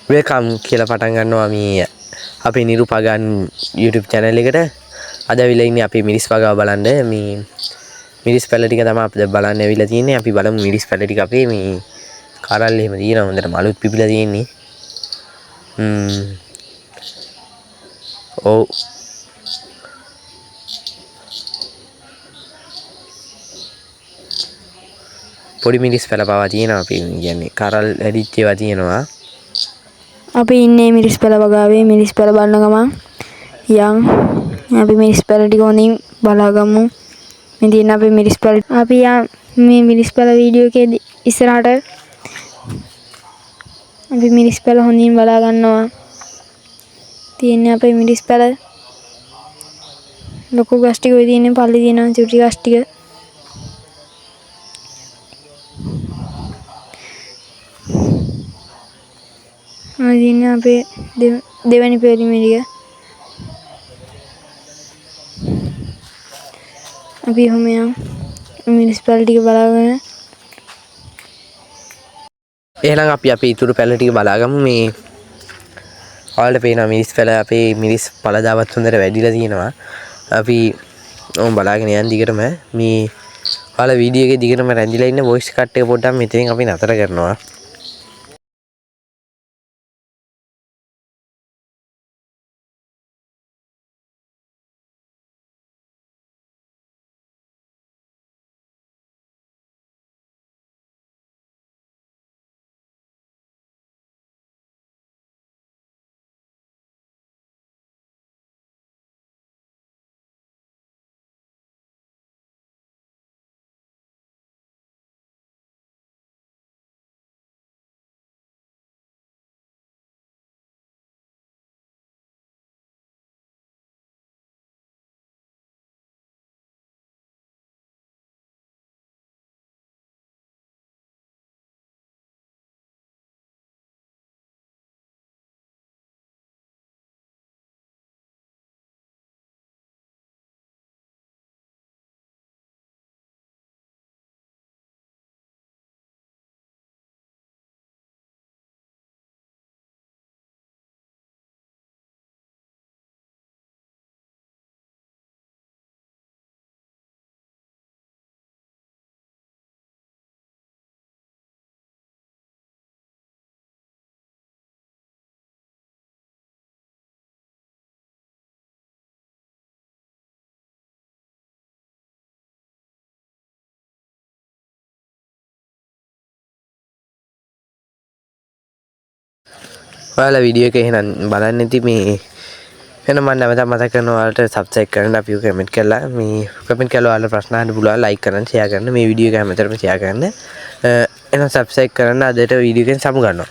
Welcome කියලා පටන් ගන්නවා මේ අපේ නිරුපගන් YouTube channel එකට. අද අවිලා ඉන්නේ අපි මිරිස් වගාව බලන්න. මේ මිරිස් පැල ටික තමයි අපි බලන්න ඇවිල්ලා තියෙන්නේ. අපි බලමු මිරිස් පැල ටික අපේ මේ කරල් එහෙම තියෙනවා. හොඳට මලුත් පිපිලා තියෙන්නේ. ඔව් පොඩි මිරිස් පැල පවා තියෙනවා. අපි කියන්නේ කරල් ඇඩිච් ඒවා තියෙනවා. අපි ඉන්නේ මිරිස් පැල වගාවේ. මිරිස් පැල බලන ගමන් යන් අපි මිරිස් පැල ටික හොඳින් බලාගමු. මේ තියෙන අපේ මිරිස් පැල. අපි මේ මිරිස් පැල වීඩියෝ එකේ ඉස්සරහට අපි මිරිස් පැල හොඳින් බලා ගන්නවා. තියෙන්නේ අපේ මිරිස් පැල. ලොකු ගස් ටික ඔය තියෙන්නේ පල්ලි තියෙනවා චුටි ගස් ටික. ini apa dewan peri media अभी हमें यहाँ म्युनिसिपैलिटी के බලාගෙන එහෙනම් අපි ඉතුරු පැල ටික බලාගමු. මේ ඔයාලට පේනවා මිරිස් පැල අපේ මිරිස් පළදාවත් හොඳට වැඩිලා තියෙනවා. අපි ඕම් බලාගෙන යන් දිගටම මේ ඔයාලා වීඩියෝ එකේ දිගටම රැඳිලා ඉන්න වොයිස් කට් එක පොඩ්ඩක් මෙතනින් අපි නතර කරනවා. ඔයාලා වීඩියෝ එක එහෙනම් බලන්න ඉතින් මේ එහෙනම් මම නැවත මතක් කරනවා ඔයාලට සබ්ස්ක්‍රයිබ් කරන්න අපිව කමෙන්ට් කරලා මේ කමෙන්ට් කරලා ඔයාලා ප්‍රශ්න අහන්න පුළුවන් ලයික් කරන්න ෂෙයා කරන්න මේ වීඩියෝ එක හැමතැනම ෂෙයා කරන්න එහෙනම් සබ්ස්ක්‍රයිබ් කරන්න අදට වීඩියෝ එකෙන් සමු ගන්නවා